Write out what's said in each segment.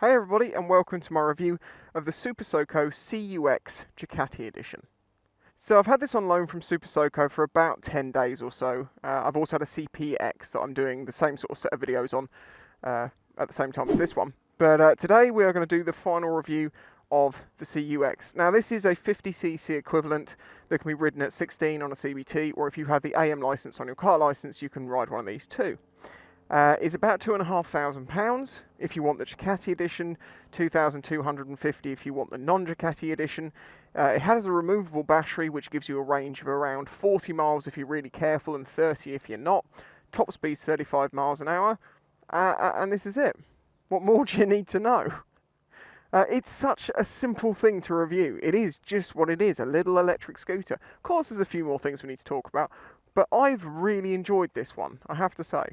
Hey everybody, and welcome to my review of the Soco CUx Ducati edition. So I've had this on loan from Soco for about 10 days or so. I've also had a CPX that I'm doing the same sort of set of videos on at the same time as this one. But today we are going to do the final review of the CUx. Now this is a 50cc equivalent that can be ridden at 16 on a CBT, or if you have the AM licence on your car licence you can ride one of these too. Is about £2,500 if you want the Ducati edition, £2,250 if you want the non-Ducati edition. It has a removable battery which gives you a range of around 40 miles if you're really careful and 30 if you're not. Top speed's 35 miles an hour, and this is it. What more do you need to know? It's such a simple thing to review. It is just what it is, a little electric scooter. Of course there's a few more things we need to talk about, but I've really enjoyed this one, I have to say.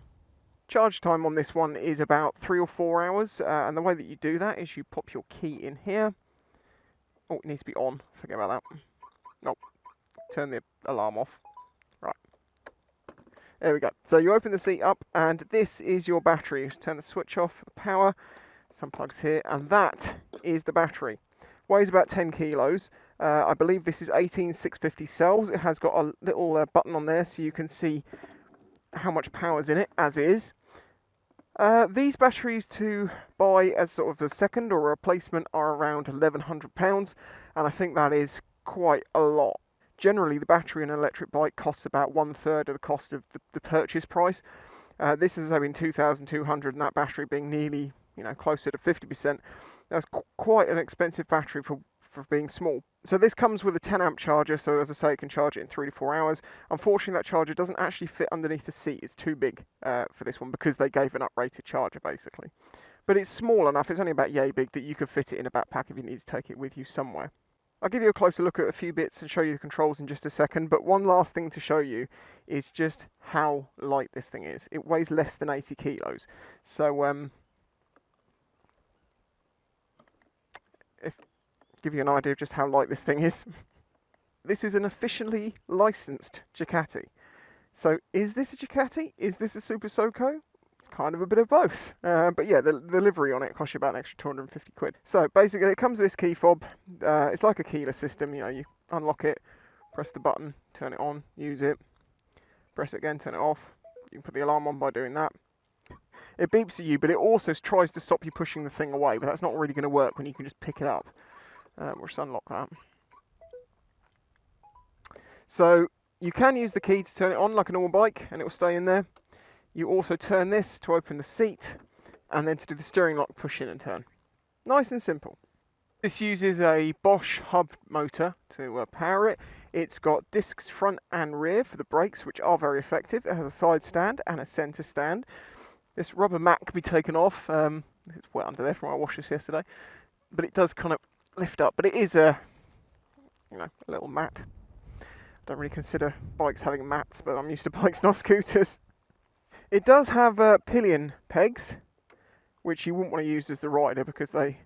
Charge time on this one is about 3 or 4 hours, and the way that you do that is you pop your key in here. Oh, it needs to be on, forget about that. Nope, turn the alarm off. Right, there we go. So you open the seat up, and this is your battery. Just turn the switch off for the power, some plugs here, and that is the battery. Weighs about 10 kilos. I believe this is 18650 cells. It has got a little button on there so you can see how much power's in it, as is. These batteries to buy as sort of a second or a replacement are around £1,100, and I think that is quite a lot. Generally, the battery in an electric bike costs about 1/3 of the cost of the purchase price. This is having 2,200, and that battery being nearly, closer to 50%. That's quite an expensive battery for being small. So this comes with a 10 amp charger, so as I say, it can charge it in 3 to 4 hours. Unfortunately, that charger doesn't actually fit underneath the seat. It's too big for this one because they gave an uprated charger, basically. But it's small enough, it's only about yay big, that you could fit it in a backpack if you need to take it with you somewhere. I'll give you a closer look at a few bits and show you the controls in just a second, but one last thing to show you is just how light this thing is. It weighs less than 80 kilos. So, give you an idea of just how light this thing is. This is an officially licensed Ducati. So is this a Ducati? Is this a Soco? It's kind of a bit of both. But yeah, the livery on it costs you about an extra 250 quid. So basically it comes with this key fob. It's like a keyless system. You unlock it, press the button, turn it on, use it, press it again, turn it off. You can put the alarm on by doing that. It beeps at you, but it also tries to stop you pushing the thing away, but that's not really going to work when you can just pick it up. We'll just unlock that. So you can use the key to turn it on like a normal bike and it will stay in there. You also turn this to open the seat and then to do the steering lock, push in and turn. Nice and simple. This uses a Bosch hub motor to power it. It's got discs front and rear for the brakes, which are very effective. It has a side stand and a centre stand. This rubber mat can be taken off. It's wet under there from when I washed this yesterday, but it does kind of lift up. But it is a little mat. Don't really consider bikes having mats, but I'm used to bikes, not scooters. It does have pillion pegs, which you wouldn't want to use as the rider because they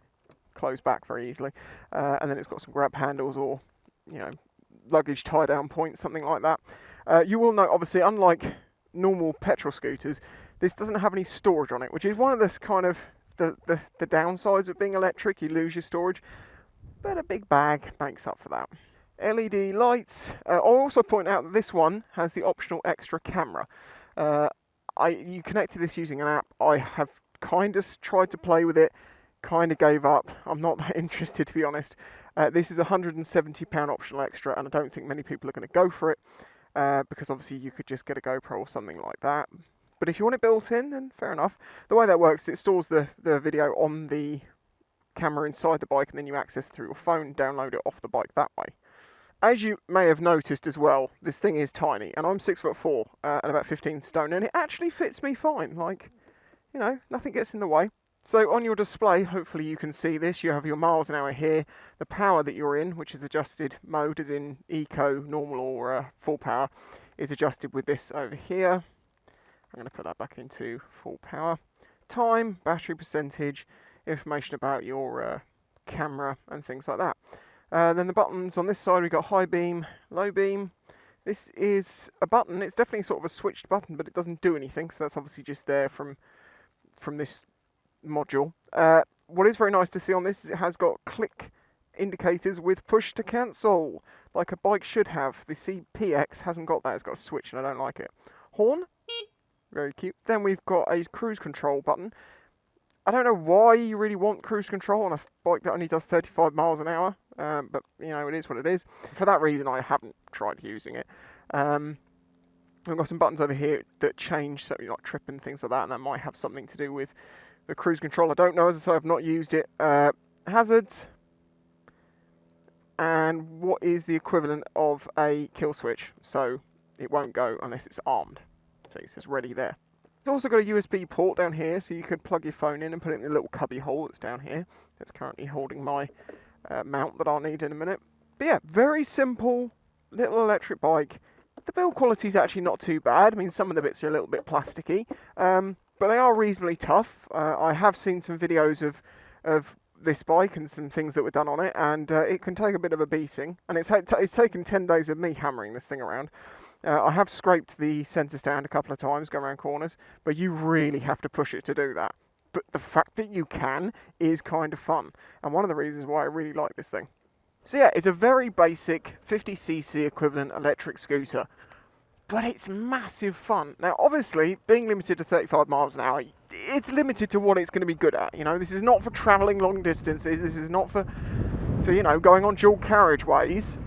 close back very easily. And then it's got some grab handles or luggage tie down points, something like that. You will note, obviously, unlike normal petrol scooters, this doesn't have any storage on it, which is one of the kind of the downsides of being electric. You lose your storage, but a big bag makes up for that. LED lights. I'll also point out that this one has the optional extra camera. You connected this using an app. I have kind of tried to play with it, kind of gave up. I'm not that interested, to be honest. This is £170 optional extra, and I don't think many people are going to go for it because obviously you could just get a GoPro or something like that. But if you want it built in, then fair enough. The way that works, it stores the video on the camera inside the bike, and then you access it through your phone, download it off the bike that way. As you may have noticed as well, this thing is tiny, and I'm 6'4" and about 15 stone, and it actually fits me fine. Nothing gets in the way. So on your display, hopefully you can see this. You have your miles an hour here, the power that you're in, which is adjusted mode, as in eco, normal, or full power, is adjusted with this over here. I'm going to put that back into full power. Time, battery percentage, information about your camera and things like that. Then the buttons on this side, we've got high beam, low beam. This is a button. It's definitely sort of a switched button, but it doesn't do anything, so that's obviously just there from this module. what is very nice to see on this is it has got click indicators with push to cancel, like a bike should have. The CPX hasn't got that, it's got a switch and I don't like it. Horn, very cute. Then we've got a cruise control button. I don't know why you really want cruise control on a bike that only does 35 miles an hour, but you know, it is what it is. For that reason, I haven't tried using it. I've got some buttons over here that change, so like trip and things like that, and that might have something to do with the cruise control. I don't know, as I say, I've not used it. Hazards, and what is the equivalent of a kill switch, so it won't go unless it's armed. So it says ready there. It's also got a USB port down here, so you could plug your phone in and put it in the little cubby hole that's down here. That's currently holding my mount that I'll need in a minute. But yeah, very simple little electric bike. The build quality is actually not too bad. I mean, some of the bits are a little bit plasticky, but they are reasonably tough. I have seen some videos of this bike and some things that were done on it, and it can take a bit of a beating. And it's taken 10 days of me hammering this thing around. I have scraped the centre stand a couple of times going around corners, but you really have to push it to do that. But the fact that you can is kind of fun, and one of the reasons why I really like this thing. So yeah, it's a very basic 50cc equivalent electric scooter, but it's massive fun. Now obviously, being limited to 35 miles an hour, it's limited to what it's going to be good at. You know, this is not for travelling long distances, this is not for you know, going on dual carriageways.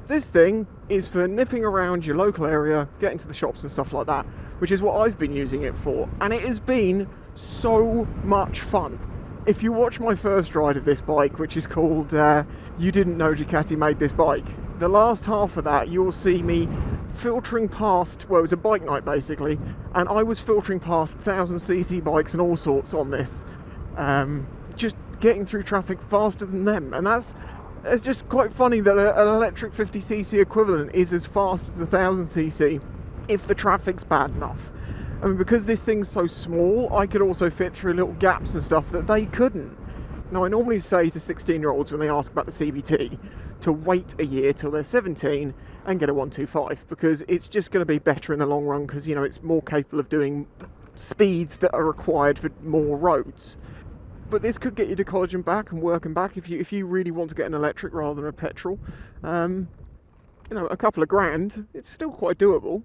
This thing is for nipping around your local area, getting to the shops and stuff like that, which is what I've been using it for, and it has been so much fun. If you watch my first ride of this bike, which is called You Didn't Know Ducati Made This Bike, the last half of that you'll see me filtering past, well, it was a bike night basically, and I was filtering past 1000cc bikes and all sorts on this, just getting through traffic faster than them, and it's just quite funny that an electric 50cc equivalent is as fast as a 1000cc if the traffic's bad enough. I mean, because this thing's so small, I could also fit through little gaps and stuff that they couldn't. Now, I normally say to 16-year-olds when they ask about the CVT to wait a year till they're 17 and get a 125, because it's just going to be better in the long run, because, you know, it's more capable of doing speeds that are required for more roads. But this could get you to college and back and work and back if you really want to get an electric rather than a petrol. You know, a couple of grand, it's still quite doable.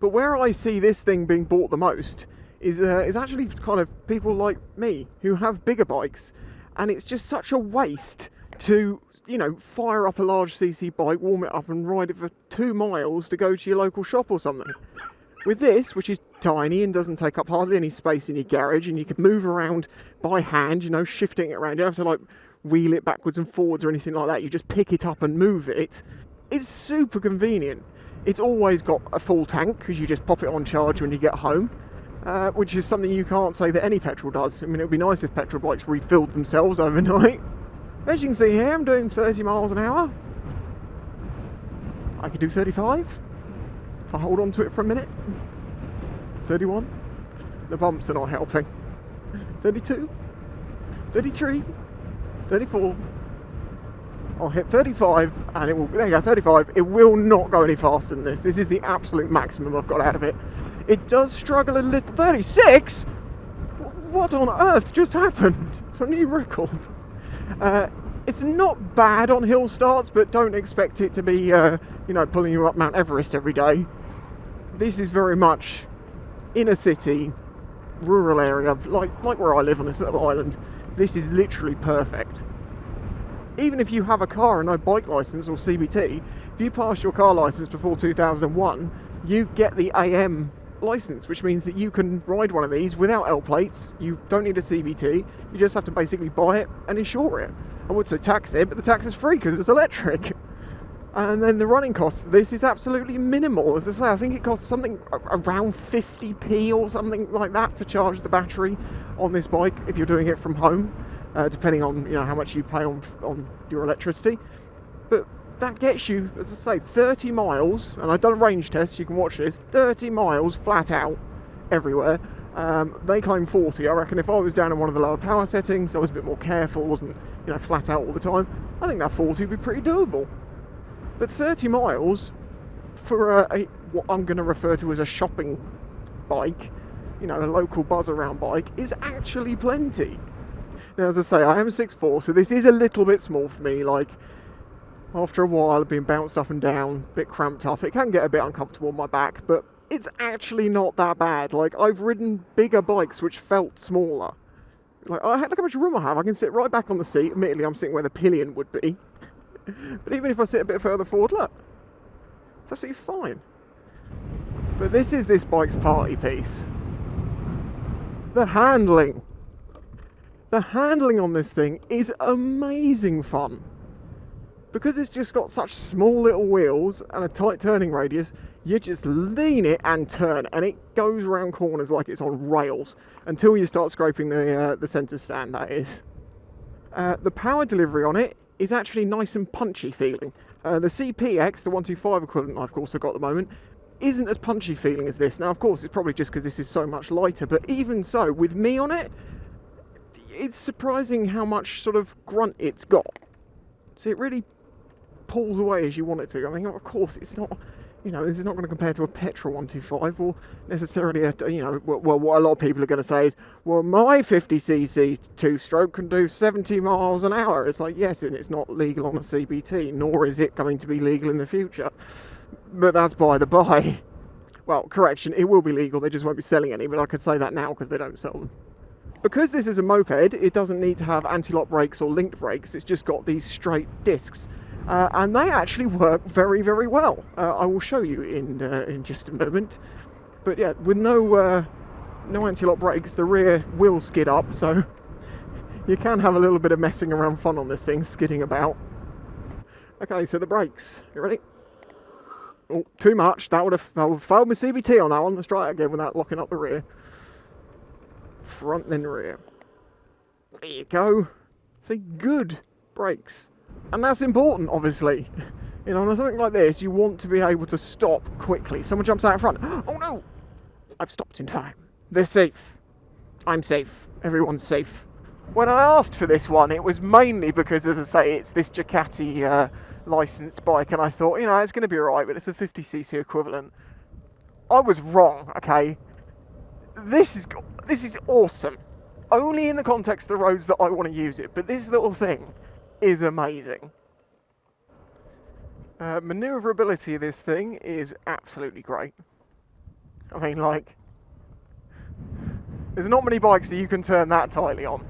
But where I see this thing being bought the most is actually kind of people like me who have bigger bikes, and it's just such a waste to, you know, fire up a large CC bike, warm it up and ride it for 2 miles to go to your local shop or something. With this, which is tiny and doesn't take up hardly any space in your garage, and you can move around by hand, you know, shifting it around, you don't have to like wheel it backwards and forwards or anything like that, you just pick it up and move it. It's super convenient. It's always got a full tank, because you just pop it on charge when you get home, which is something you can't say that any petrol does. I mean, it would be nice if petrol bikes refilled themselves overnight. As you can see here, I'm doing 30 miles an hour. I could do 35 if I hold on to it for a minute. 31. The bumps are not helping. 32. 33. 34. I'll hit 35 and it will, there you go, 35. It will not go any faster than this. This is the absolute maximum I've got out of it. It does struggle a little. 36? What on earth just happened? It's a new record. It's not bad on hill starts, but don't expect it to be, you know, pulling you up Mount Everest every day. This is very much inner city, rural area, like where I live on this little island. This is literally perfect. Even if you have a car and no bike license or CBT, if you pass your car license before 2001, you get the AM license, which means that you can ride one of these without L plates. You don't need a CBT. You just have to basically buy it and insure it. I would say tax it, but the tax is free because it's electric. And then the running cost of this is absolutely minimal. As I say, I think it costs something around 50p or something like that to charge the battery on this bike if you're doing it from home. Depending on, you know, how much you pay on your electricity. But that gets you, as I say, 30 miles, and I've done a range test, you can watch this, 30 miles flat out everywhere. They claim 40. I reckon if I was down in one of the lower power settings, I was a bit more careful, wasn't, you know, flat out all the time, I think that 40 would be pretty doable. But 30 miles for what I'm going to refer to as a shopping bike a local buzz around bike is actually plenty. Now, as I say, I am 6'4", so this is a little bit small for me. Like, after a while of being bounced up and down, a bit cramped up, it can get a bit uncomfortable on my back, but it's actually not that bad. Like, I've ridden bigger bikes which felt smaller. Like, look how much room I have. I can sit right back on the seat. Admittedly, I'm sitting where the pillion would be. But even if I sit a bit further forward, look, it's absolutely fine. But this is this bike's party piece. The handling. The handling on this thing is amazing fun. Because it's just got such small little wheels and a tight turning radius, you just lean it and turn, and it goes around corners like it's on rails, until you start scraping the centre stand, that is. The power delivery on it is actually nice and punchy feeling. The CPX, the 125 equivalent I've also got at the moment, isn't as punchy feeling as this. Now, of course, it's probably just because this is so much lighter, but even so, with me on it, it's surprising how much sort of grunt it's got. So it really pulls away as you want it to. I mean, of course, it's not, this is not going to compare to a petrol 125 or necessarily well, what a lot of people are going to say is, well, my 50cc two-stroke can do 70 miles an hour. It's like, yes, and it's not legal on a CBT, nor is it going to be legal in the future. But that's by the by. Well, correction, it will be legal, they just won't be selling any, but I could say that now because they don't sell them. Because this is a moped, it doesn't need to have anti-lock brakes or linked brakes, it's just got these straight discs. And they actually work very, very well. I will show you in just a moment. But yeah, with no anti-lock brakes, the rear will skid up, so you can have a little bit of messing around fun on this thing, skidding about. Okay, so the brakes, you ready? Oh, too much, that would have failed my CBT on that one. Let's try it again without locking up the rear. Front then rear. There you go. See, good brakes. And that's important, obviously. On something like this, you want to be able to stop quickly. Someone jumps out in front. Oh no! I've stopped in time. They're safe. I'm safe. Everyone's safe. When I asked for this one, it was mainly because, as I say, it's this Ducati licensed bike, and I thought, it's going to be alright, but it's a 50cc equivalent. I was wrong, okay? This is awesome. Only in the context of the roads that I want to use it, but this little thing is amazing. Manoeuvrability of this thing is absolutely great. I mean, like, there's not many bikes that you can turn that tightly on.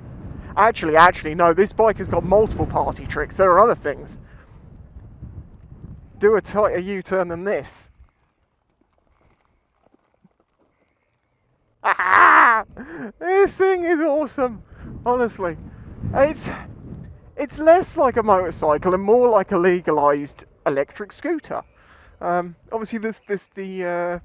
Actually, no, this bike has got multiple party tricks. There are other things. Do a tighter U-turn than this. This thing is awesome, honestly. It's less like a motorcycle and more like a legalised electric scooter. Obviously, the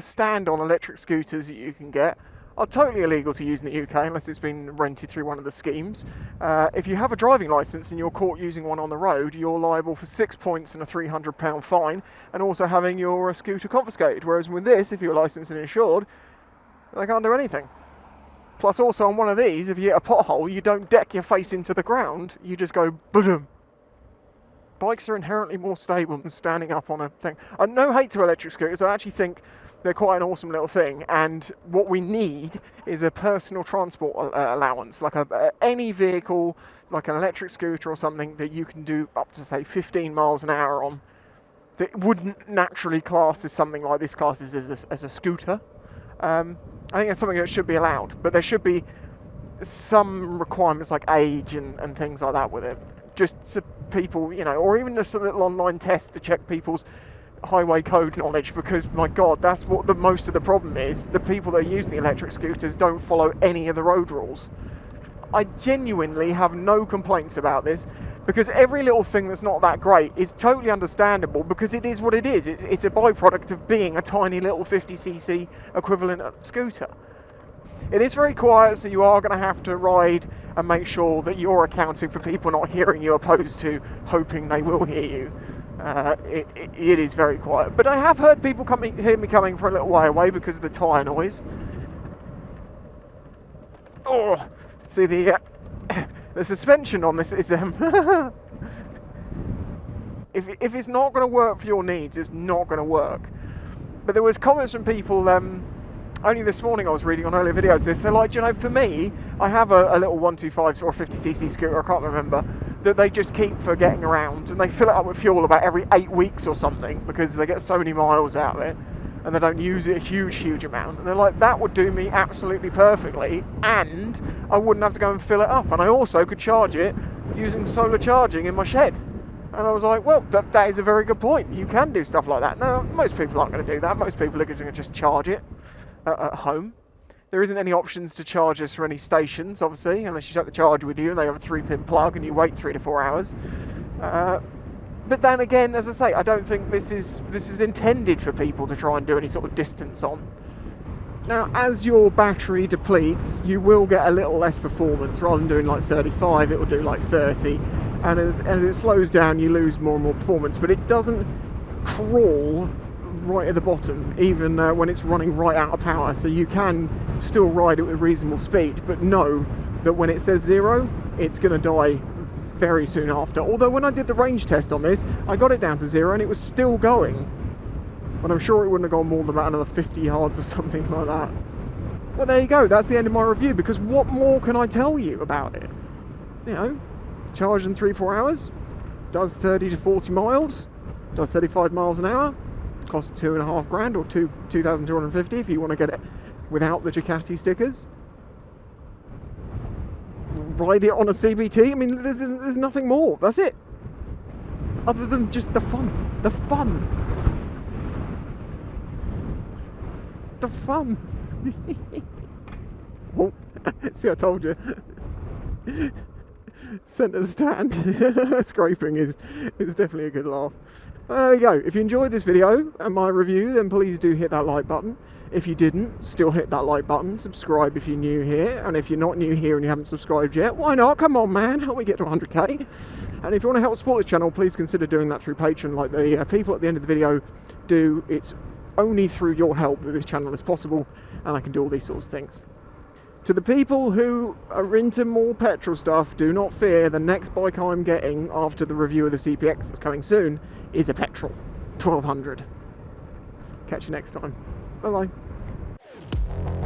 stand on electric scooters that you can get are totally illegal to use in the UK unless it's been rented through one of the schemes. If you have a driving licence and you're caught using one on the road, you're liable for 6 points and a £300 fine, and also having your scooter confiscated. Whereas with this, if you're licensed and insured, they can't do anything. Plus, also on one of these, if you hit a pothole, you don't deck your face into the ground, you just go boom. Bikes are inherently more stable than standing up on a thing. No hate to electric scooters, I actually think they're quite an awesome little thing, and what we need is a personal transport allowance, like any vehicle, like an electric scooter or something that you can do up to, say, 15 miles an hour on, that wouldn't naturally class as something like this classes as a scooter. I think that's something that should be allowed, but there should be some requirements like age and things like that with it. Just so people, or even just a little online test to check people's highway code knowledge, because my God, that's what most of the problem is. The people that are using the electric scooters don't follow any of the road rules. I genuinely have no complaints about this, because every little thing that's not that great is totally understandable, because it is what it is. It's a byproduct of being a tiny little 50cc equivalent scooter. It is very quiet, so you are going to have to ride and make sure that you're accounting for people not hearing you, opposed to hoping they will hear you. It is very quiet, but I have heard people hear me coming from a little way away because of the tyre noise. Oh, see the suspension on this is if it's not going to work for your needs, it's not going to work. But there was comments from people Only this morning I was reading on earlier videos this, they're like, you know, for me, I have a little 125 or 50cc scooter, I can't remember, that they just keep for getting around, and they fill it up with fuel about every 8 weeks or something, because they get so many miles out of it, and they don't use it a huge amount. And they're like, that would do me absolutely perfectly, and I wouldn't have to go and fill it up, and I also could charge it using solar charging in my shed. And I was like, well, that is a very good point. You can do stuff like that. Now, most people aren't going to do that. Most people are going to just charge it at home. There isn't any options to charge this from any stations, obviously, unless you take the charger with you and they have a 3-pin plug and you wait 3 to 4 hours. But then again, as I say, I don't think this is intended for people to try and do any sort of distance on. Now, as your battery depletes, you will get a little less performance. Rather than doing like 35, it will do like 30. And as it slows down, you lose more and more performance. But it doesn't crawl right at the bottom, even when it's running right out of power. So you can still ride it with reasonable speed, but know that when it says 0, it's going to die very soon after. Although when I did the range test on this, I got it down to 0 and it was still going. But I'm sure it wouldn't have gone more than about another 50 yards or something like that. Well, there you go. That's the end of my review, because what more can I tell you about it? You know, charged in 3-4 hours, does 30 to 40 miles, does 35 miles an hour, costs $2,500 or $2,250 if you want to get it without the Ducati stickers. Ride it on a CBT. I mean, there's nothing more. That's it. Other than just the fun. The fun. The fun. Oh, see, I told you. Centre stand. Scraping is definitely a good laugh. There you go. If you enjoyed this video and my review, then please do hit that like button. If you didn't, still hit that like button. Subscribe if you're new here. And if you're not new here and you haven't subscribed yet, why not? Come on, man. Help me get to 100k. And if you want to help support this channel, please consider doing that through Patreon like the people at the end of the video do. It's only through your help that this channel is possible, and I can do all these sorts of things. To the people who are into more petrol stuff, do not fear. The next bike I'm getting after the review of the CPX that's coming soon is a petrol. 1200. Catch you next time. Bye bye.